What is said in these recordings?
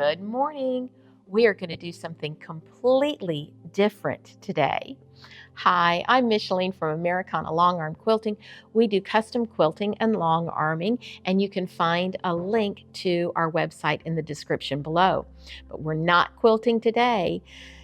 Good morning. We are going to do something completely different today. Hi, I'm Micheline from Americana Long Arm Quilting. We do custom quilting and long arming, and you can find a link to our website in the description below. But we're not quilting today.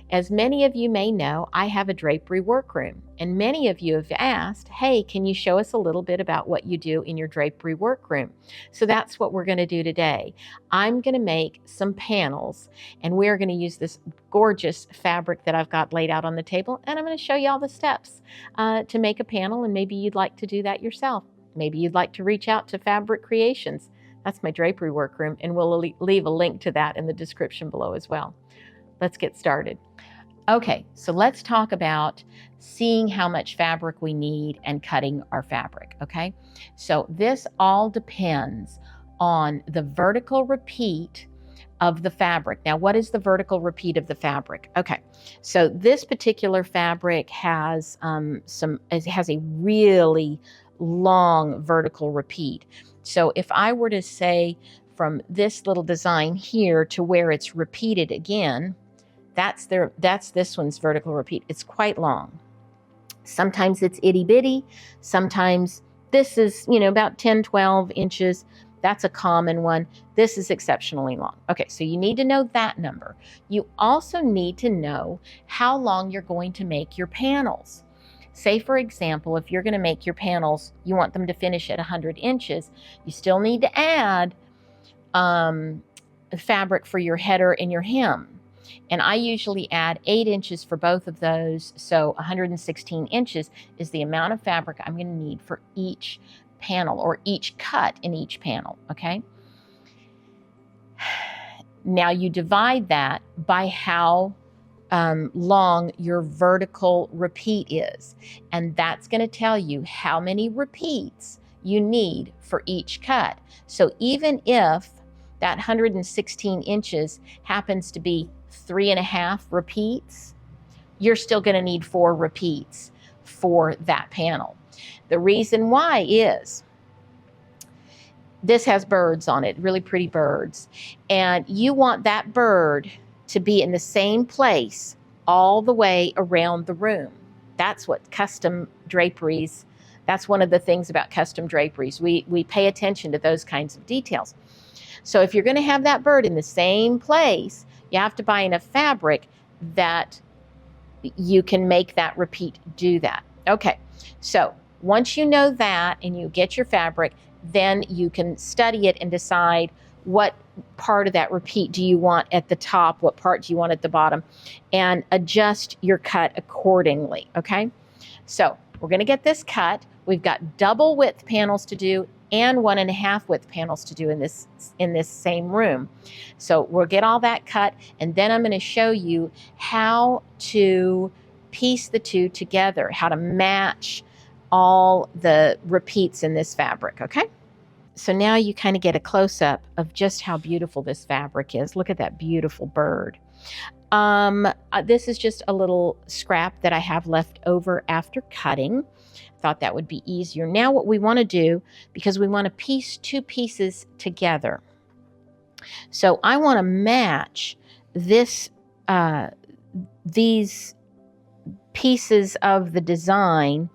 As many of you may know, I have a drapery workroom, and many of you have asked, hey, can you show us a little bit about what you do in your drapery workroom? So that's what we're going to do today. I'm going to make some panels, and we're going to use this gorgeous fabric that I've got laid out on the table, and I'm going to show you all the steps to make a panel, and maybe you'd like to do that yourself. Maybe you'd like to reach out to Fabric Creations. That's my drapery workroom, and we'll leave a link to that in the description below as well. Let's get started. Okay, so let's talk about seeing how much fabric we need and cutting our fabric, okay? So this all depends on the vertical repeat of the fabric. Now, what is the vertical repeat of the fabric? Okay, so this particular fabric has a really long vertical repeat. So if I were to say from this little design here to where it's repeated again, that's this one's vertical repeat. It's quite long. Sometimes it's itty bitty. Sometimes this is, about 10, 12 inches. That's a common one. This is exceptionally long. Okay, so you need to know that number. You also need to know how long you're going to make your panels. Say, for example, if you're going to make your panels, you want them to finish at 100 inches, you still need to add fabric for your header and your hem. And I usually add 8 inches for both of those. So 116 inches is the amount of fabric I'm going to need for each panel or each cut in each panel, okay? Now you divide that by how long your vertical repeat is. And that's going to tell you how many repeats you need for each cut. So even if that 116 inches happens to be 3.5 repeats, you're still going to need 4 repeats for that panel. The reason why is this has birds on it, really pretty birds, and you want that bird to be in the same place all the way around the room. That's what custom draperies, that's one of the things about custom draperies. We pay attention to those kinds of details. So if you're going to have that bird in the same place, you have to buy enough fabric that you can make that repeat do that. Okay, so once you know that and you get your fabric, then you can study it and decide what part of that repeat do you want at the top, what part do you want at the bottom, and adjust your cut accordingly, okay? So we're going to get this cut. We've got double width panels to do and 1.5 width panels to do in this same room. So we'll get all that cut, and then I'm going to show you how to piece the two together, how to match all the repeats in this fabric, okay? So now you kind of get a close-up of just how beautiful this fabric is. Look at that beautiful bird. This is just a little scrap that I have left over after cutting. Thought that would be easier. Now what we want to do, because we want to piece 2 pieces together. So I want to match these pieces of the design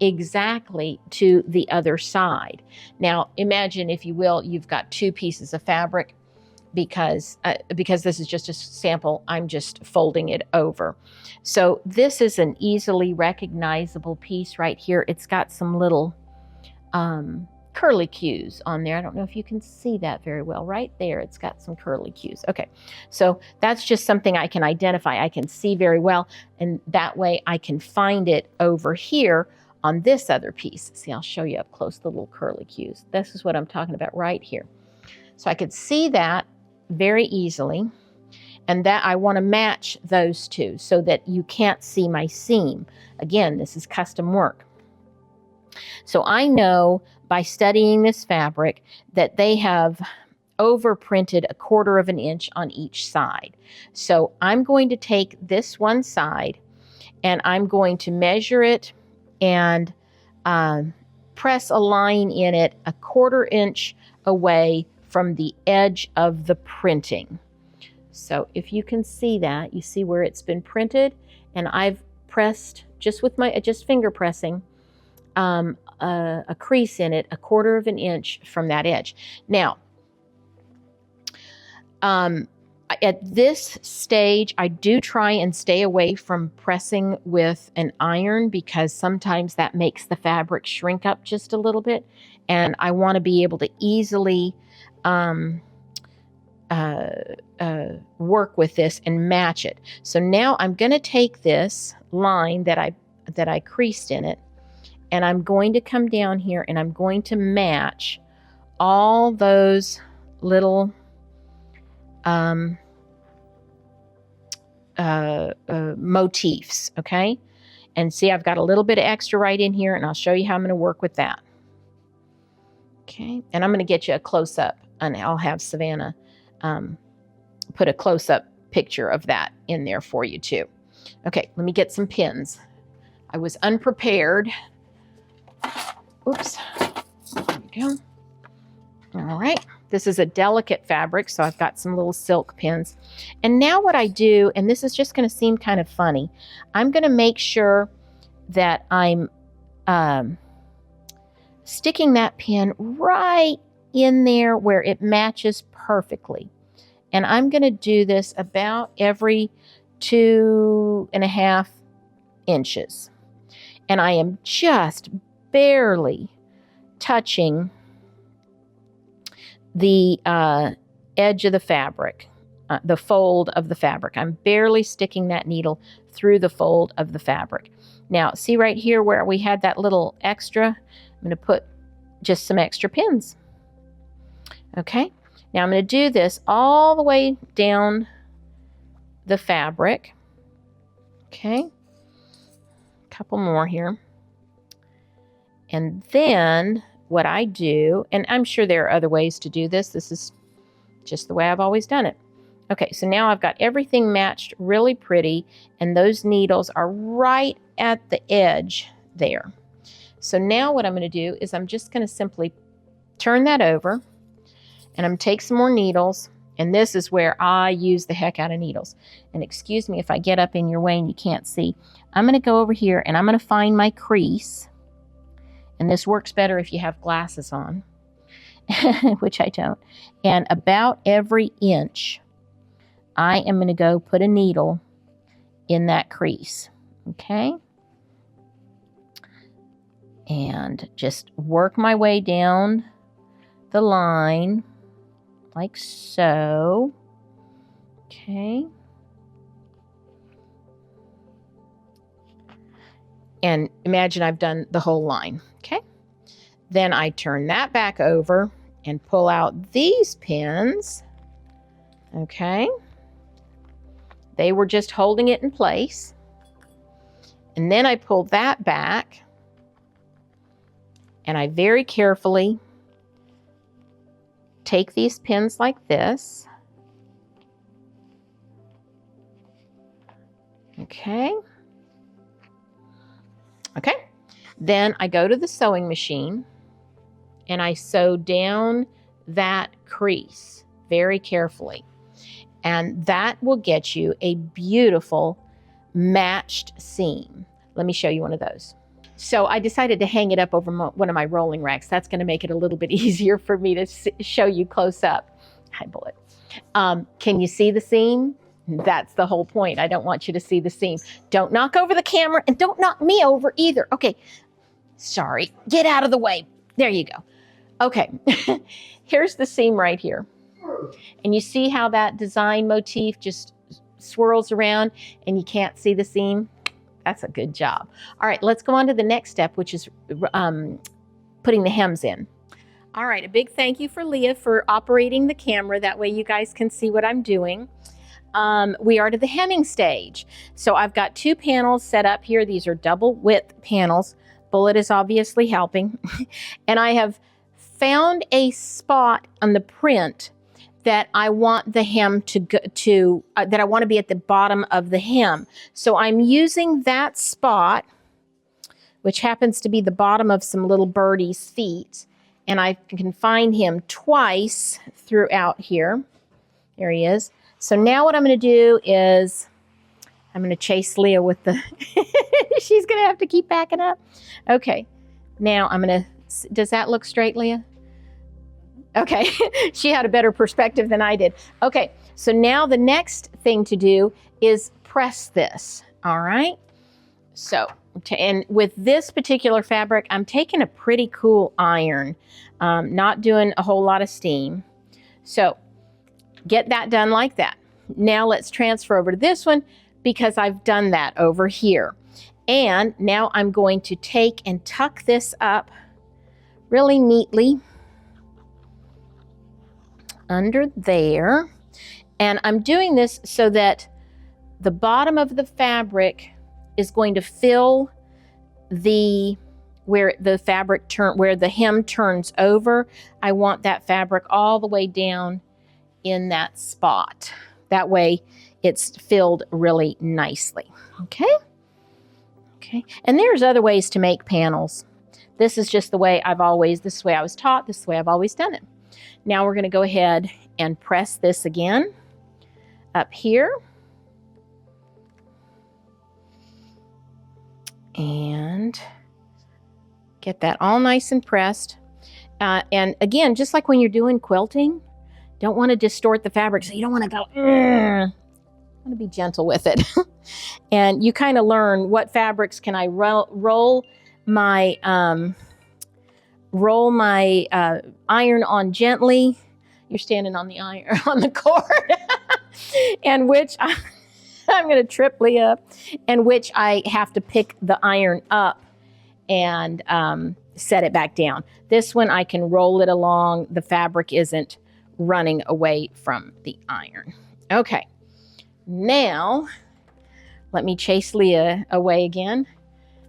exactly to the other side. Now imagine, if you will, you've got 2 pieces of fabric. Because this is just a sample, I'm just folding it over. So this is an easily recognizable piece right here. It's got some little curly cues on there. I don't know if you can see that very well. Right there, it's got some curly cues. Okay, so that's just something I can identify. I can see very well, and that way I can find it over here on this other piece. See, I'll show you up close the little curly cues. This is what I'm talking about right here. So I could see that very easily, and that I want to match those two so that you can't see my seam. Again, this is custom work. So I know by studying this fabric that they have overprinted 1/4 inch on each side. So I'm going to take this one side and I'm going to measure it and press a line in it 1/4 inch away from the edge of the printing. So if you can see that, you see where it's been printed, and I've pressed just with my finger pressing a crease in it 1/4 of an inch from that edge. Now, at this stage, I do try and stay away from pressing with an iron because sometimes that makes the fabric shrink up just a little bit, and I want to be able to easily work with this and match it. So now I'm going to take this line that I creased in it, and I'm going to come down here and I'm going to match all those little motifs, okay? And see, I've got a little bit of extra right in here, and I'll show you how I'm going to work with that. Okay, and I'm going to get you a close-up, and I'll have Savannah put a close-up picture of that in there for you too. Okay, let me get some pins. I was unprepared. Oops, there we go. All right, this is a delicate fabric, so I've got some little silk pins. And now what I do, and this is just going to seem kind of funny, I'm going to make sure that I'm sticking that pin right in there where it matches perfectly. And I'm going to do this about every 2.5 inches. And I am just barely touching the edge of the fabric, the fold of the fabric. I'm barely sticking that needle through the fold of the fabric. Now, see right here where we had that little extra? I'm going to put just some extra pins. Okay, now I'm going to do this all the way down the fabric. Okay, a couple more here. And then what I do, and I'm sure there are other ways to do this. This is just the way I've always done it. Okay, so now I've got everything matched really pretty, and those needles are right at the edge there. So now what I'm going to do is I'm just going to simply turn that over, and I'm going to take some more needles, and this is where I use the heck out of needles. And excuse me if I get up in your way and you can't see. I'm going to go over here, and I'm going to find my crease. And this works better if you have glasses on, which I don't. And about every inch, I am going to go put a needle in that crease, okay? And just work my way down the line like so, okay? And imagine I've done the whole line, okay? Then I turn that back over and pull out these pins, okay? They were just holding it in place. And then I pull that back, and I very carefully take these pins like this, okay? Okay, then I go to the sewing machine and I sew down that crease very carefully. And that will get you a beautiful matched seam. Let me show you one of those. So I decided to hang it up over one of my rolling racks. That's going to make it a little bit easier for me to show you close up. Hi, Bullet. Can you see the seam? That's the whole point. I don't want you to see the seam. Don't knock over the camera, and don't knock me over either. Okay, sorry. Get out of the way. There you go. Okay, here's the seam right here. And you see how that design motif just swirls around and you can't see the seam? That's a good job. All right, let's go on to the next step, which is putting the hems in. All right, a big thank you for Leah for operating the camera. That way you guys can see what I'm doing. We are to the hemming stage. So I've got 2 panels set up here. These are double width panels. Bullet is obviously helping. And I have found a spot on the print that I want the hem to go to, that I want to be at the bottom of the hem. So I'm using that spot, which happens to be the bottom of some little birdie's feet. And I can find him twice throughout here. There he is. So now what I'm going to do is I'm going to chase Leah with the, she's going to have to keep backing up. Okay, now I'm going to, does that look straight, Leah? Okay, she had a better perspective than I did. Okay, so now the next thing to do is press this, all right? So, and with this particular fabric, I'm taking a pretty cool iron, not doing a whole lot of steam. So, get that done like that. Now let's transfer over to this one because I've done that over here. And now I'm going to take and tuck this up really neatly under there. And I'm doing this so that the bottom of the fabric is going to fill where the hem turns over. I want that fabric all the way down in that spot. That way it's filled really nicely. Okay? Okay. And there's other ways to make panels. This is just the way this way I was taught, this is the way I've always done it. Now we're going to go ahead and press this again up here. And get that all nice and pressed. And again, just like when you're doing quilting, don't want to distort the fabric, so you don't want to go, I want to be gentle with it. And you kind of learn what fabrics can I roll my iron on gently. You're standing on the iron, on the cord. And which I'm going to trip Leah up, and which I have to pick the iron up and set it back down. This one I can roll it along. The fabric isn't running away from the iron. Okay, now let me chase Leah away again.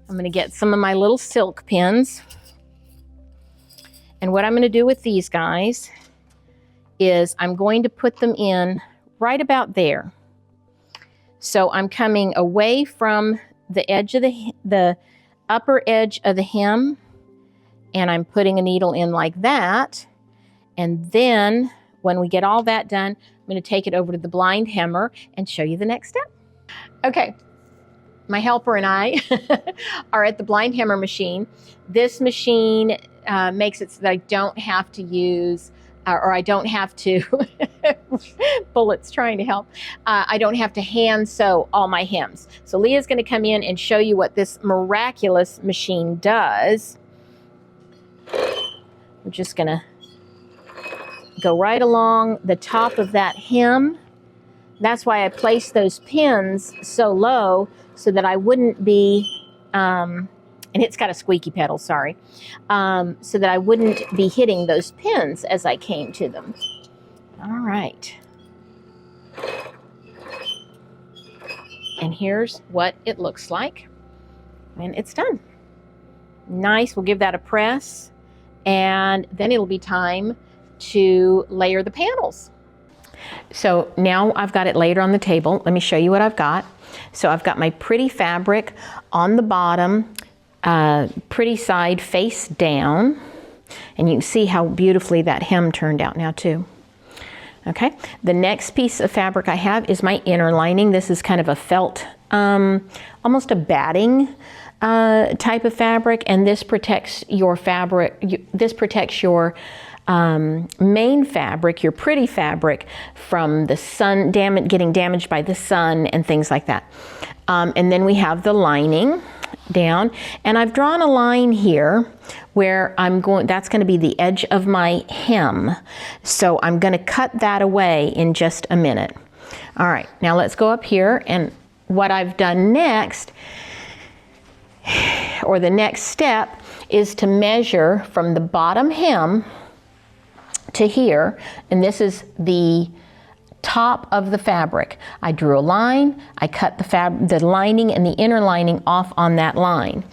I'm going to get some of my little silk pins. And what I'm going to do with these guys is I'm going to put them in right about there. So I'm coming away from the edge of the upper edge of the hem, and I'm putting a needle in like that. And then when we get all that done, I'm going to take it over to the blind hemmer and show you the next step. Okay, my helper and I are at the blind hemmer machine. This machine makes it so that I don't have to use or I don't have to, Bullet's trying to help, I don't have to hand sew all my hems. So Leah's going to come in and show you what this miraculous machine does. I'm just going to go right along the top of that hem. That's why I placed those pins so low, so that I wouldn't be, and it's got a squeaky pedal, sorry, so that I wouldn't be hitting those pins as I came to them. All right. And here's what it looks like when it's done. Nice, we'll give that a press, and then it'll be time to layer the panels. So now I've got it laid on the table. Let me show you what I've got. So I've got my pretty fabric on the bottom, pretty side face down, and you can see how beautifully that hem turned out now too. Okay, the next piece of fabric I have is my inner lining. This is kind of a felt, almost a batting type of fabric, and this protects your fabric, this protects your main fabric, your pretty fabric, from the sun, getting damaged by the sun and things like that. And then we have the lining down, and I've drawn a line here where that's going to be the edge of my hem. So I'm going to cut that away in just a minute. All right, now let's go up here, and what I've done next, or the next step, is to measure from the bottom hem to here, and this is the top of the fabric. I drew a line, I cut the lining and the inner lining off on that line.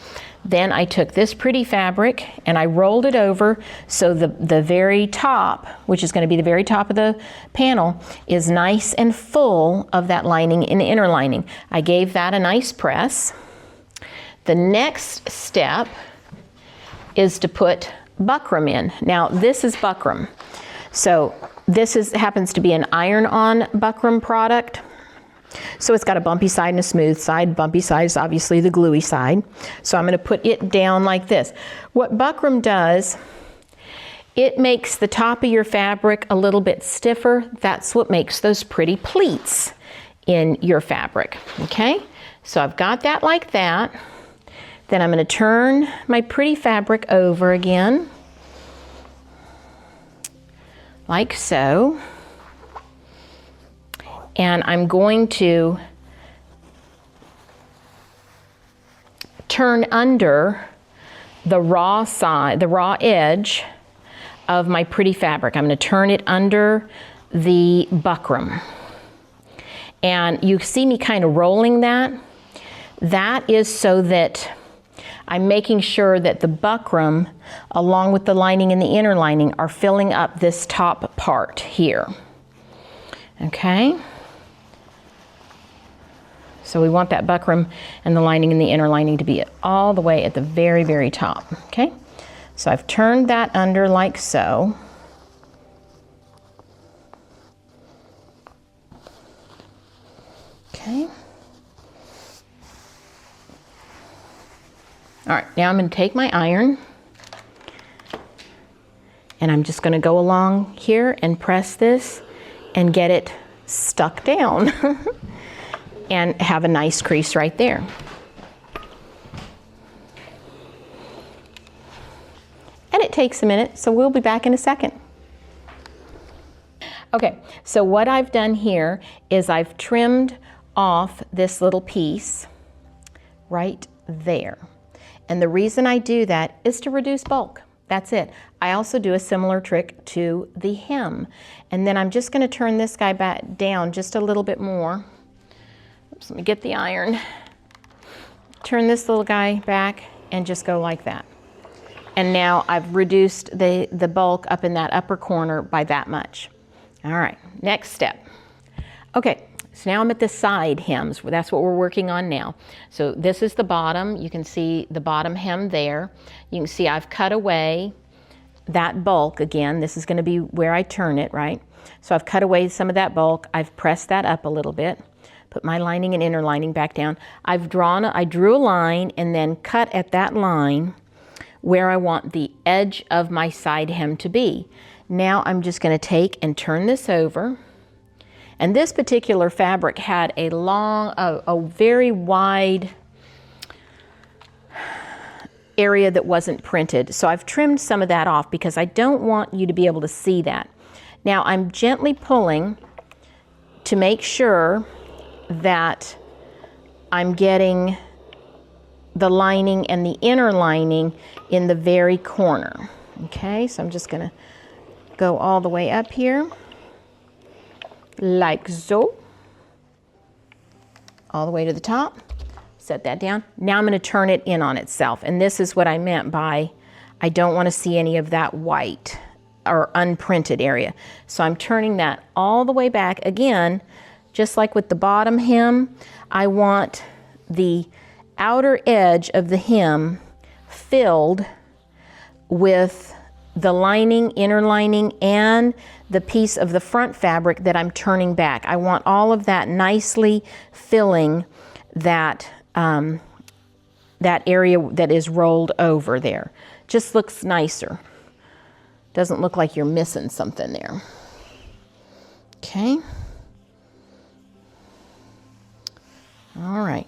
Then I took this pretty fabric and I rolled it over so the very top, which is going to be the very top of the panel, is nice and full of that lining and inner lining. I gave that a nice press. The next step is to put buckram in. Now this is buckram. So This happens to be an iron-on buckram product. So it's got a bumpy side and a smooth side. Bumpy side is obviously the gluey side. So I'm going to put it down like this. What buckram does, it makes the top of your fabric a little bit stiffer. That's what makes those pretty pleats in your fabric. Okay, so I've got that like that. Then I'm going to turn my pretty fabric over again, like so. And I'm going to turn under the raw side, the raw edge of my pretty fabric. I'm going to turn it under the buckram. And you see me kind of rolling that. That is so that I'm making sure that the buckram, along with the lining and the inner lining, are filling up this top part here. Okay? So we want that buckram and the lining and the inner lining to be all the way at the very, very top. Okay? So I've turned that under like so. Okay. All right, now I'm going to take my iron and I'm just going to go along here and press this and get it stuck down and have a nice crease right there. And it takes a minute, so we'll be back in a second. Okay, so what I've done here is I've trimmed off this little piece right there. And the reason I do that is to reduce bulk. That's it. I also do a similar trick to the hem. And then I'm just going to turn this guy back down just a little bit more. Oops, let me get the iron. Turn this little guy back and just go like that. And now I've reduced the bulk up in that upper corner by that much. All right, next step. Okay. So now I'm at the side hems. That's what we're working on now. So this is the bottom. You can see the bottom hem there. You can see I've cut away that bulk again. This is going to be where I turn it, right? So I've cut away some of that bulk. I've pressed that up a little bit. Put my lining and inner lining back down. I drew a line and then cut at that line where I want the edge of my side hem to be. Now I'm just going to take and turn this over. And this particular fabric had a very wide area that wasn't printed. So I've trimmed some of that off because I don't want you to be able to see that. Now I'm gently pulling to make sure that I'm getting the lining and the inner lining in the very corner. Okay, so I'm just going to go all the way up here. Like so, all the way to the top. Set that down. Now I'm going to turn it in on itself, and this is what I meant by I don't want to see any of that white or unprinted area. So I'm turning that all the way back again, just like with the bottom hem. I want the outer edge of the hem filled with the lining, inner lining, and the piece of the front fabric that I'm turning back. I want all of that nicely filling that, that area that is rolled over there. Just looks nicer. Doesn't look like you're missing something there. Okay. All right.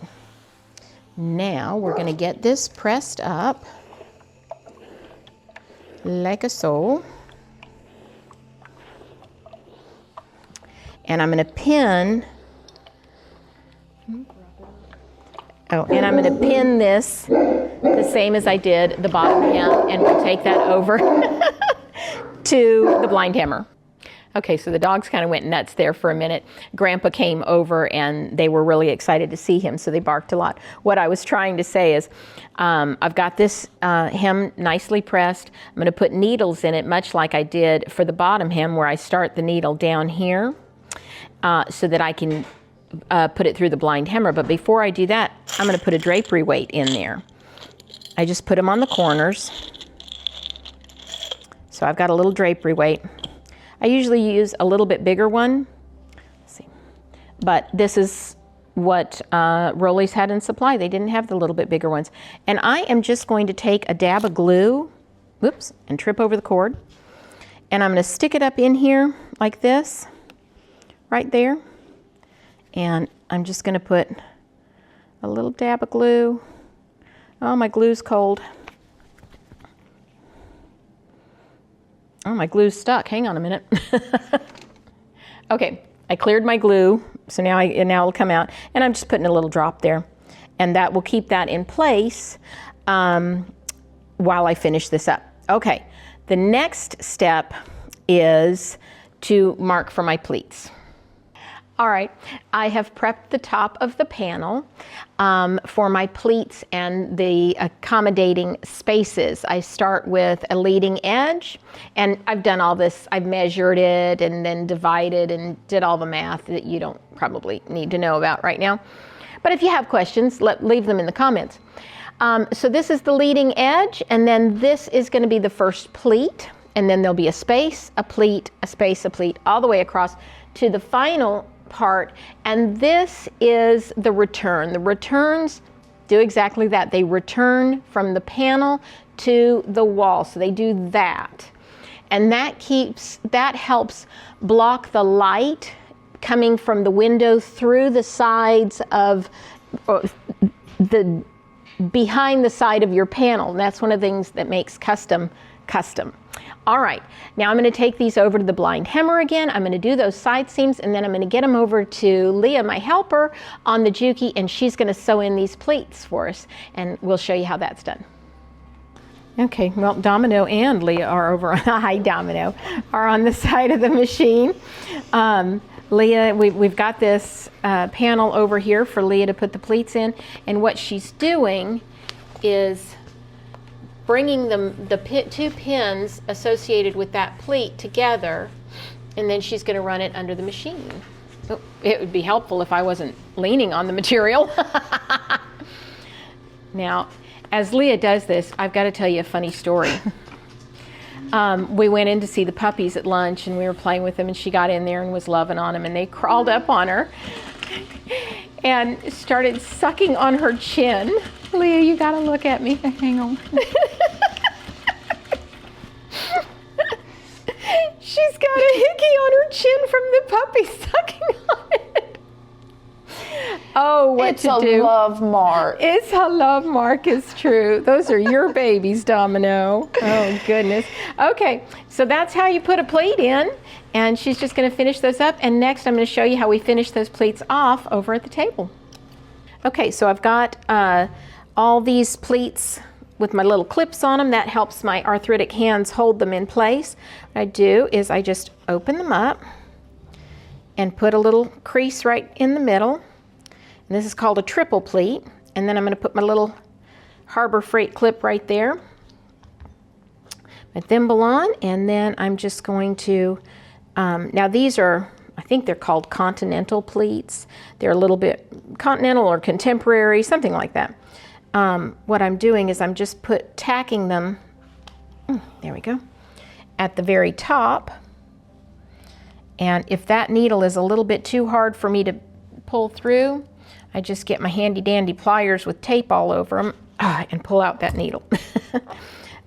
Now we're going to get this pressed up like so. And I'm going to pin, and I'm going to pin this the same as I did the bottom hem, and we'll take that over to the blind hammer. Okay, so the dogs kind of went nuts there for a minute. Grandpa came over and they were really excited to see him, so they barked a lot. What I was trying to say is I've got this hem nicely pressed. I'm going to put needles in it, much like I did for the bottom hem, where I start the needle down here so that I can put it through the blind hammer. But before I do that, I'm going to put a drapery weight in there. I just put them on the corners. So I've got a little drapery weight. I usually use a little bit bigger one. Let's see. But this is what Rollies had in supply. They didn't have the little bit bigger ones. And I am just going to take a dab of glue, whoops, and trip over the cord. And I'm going to stick it up in here like this, right there. And I'm just going to put a little dab of glue. Oh, my glue's cold. Oh, my glue's stuck. Hang on a minute. Okay, I cleared my glue, so now it'll come out, and I'm just putting a little drop there, and that will keep that in place while I finish this up. Okay, the next step is to mark for my pleats. All right, I have prepped the top of the panel for my pleats and the accommodating spaces. I start with a leading edge, and I've done all this. I've measured it and then divided and did all the math that you don't probably need to know about right now. But if you have questions, leave them in the comments. So this is the leading edge, and then this is going to be the first pleat, and then there'll be a space, a pleat, a space, a pleat, all the way across to the final part, and this is the return. The returns do exactly that. They return from the panel to the wall, so they do that, and that helps block the light coming from the window through the sides of the behind the side of your panel. And that's one of the things that makes custom. All right, now I'm going to take these over to the blind hemmer again. I'm going to do those side seams, and then I'm going to get them over to Leah, my helper, on the Juki, and she's going to sew in these pleats for us, and we'll show you how that's done. Okay, well, Domino and Leah are over on, hi Domino, are on the side of the machine. Leah, we've got this panel over here for Leah to put the pleats in, and what she's doing is bringing the two pins associated with that pleat together, and then she's going to run it under the machine. Oh, it would be helpful if I wasn't leaning on the material. Now, as Leah does this, I've got to tell you a funny story. We went in to see the puppies at lunch, and we were playing with them, and she got in there and was loving on them, and they crawled up on her and started sucking on her chin. Leah, you gotta look at me. Hang on. She's got a hickey on her chin from the puppy sucking on it. Oh, what to do? It's a love mark. It's a love mark, is true. Those are your babies, Domino. Oh, goodness. Okay, so that's how you put a pleat in, and she's just going to finish those up, and next I'm going to show you how we finish those pleats off over at the table. Okay, so I've got all these pleats with my little clips on them. That helps my arthritic hands hold them in place. What I do is I just open them up and put a little crease right in the middle. And this is called a triple pleat. And then I'm going to put my little Harbor Freight clip right there, my thimble on, and then I'm just going to, now these are, I think they're called continental pleats. They're a little bit continental or contemporary, something like that. What I'm doing is I'm just tacking them, there we go, at the very top. And if that needle is a little bit too hard for me to pull through, I just get my handy dandy pliers with tape all over them and pull out that needle.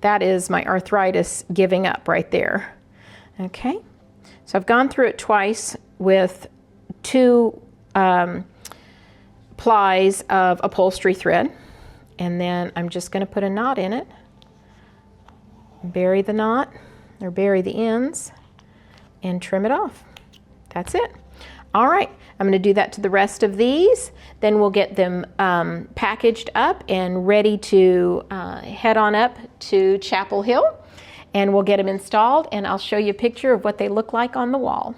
That is my arthritis giving up right there. Okay, so I've gone through it twice with 2 plies of upholstery thread. And then I'm just going to put a knot in it, bury the knot, or bury the ends, and trim it off. That's it. All right, I'm going to do that to the rest of these. Then we'll get them packaged up and ready to head on up to Chapel Hill, and we'll get them installed, and I'll show you a picture of what they look like on the wall.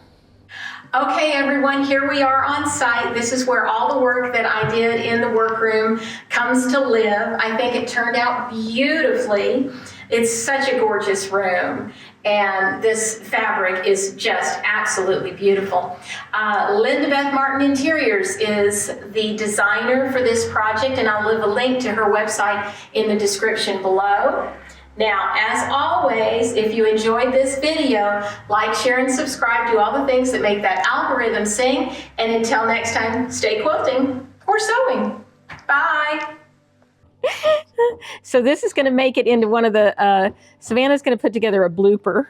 Okay, everyone, here we are on site. This is where all the work that I did in the workroom comes to live. I think it turned out beautifully. It's such a gorgeous room, and this fabric is just absolutely beautiful. Linda Beth Martin Interiors is the designer for this project, and I'll leave a link to her website in the description below. Now, as always, if you enjoyed this video, like, share, and subscribe. Do all the things that make that algorithm sing. And until next time, stay quilting or sewing. Bye. So this is going to make it into one of the, Savannah's going to put together a blooper.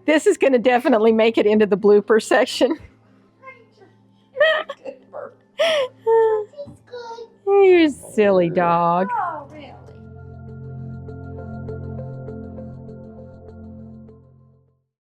This is going to definitely make it into the blooper section. You're a silly dog.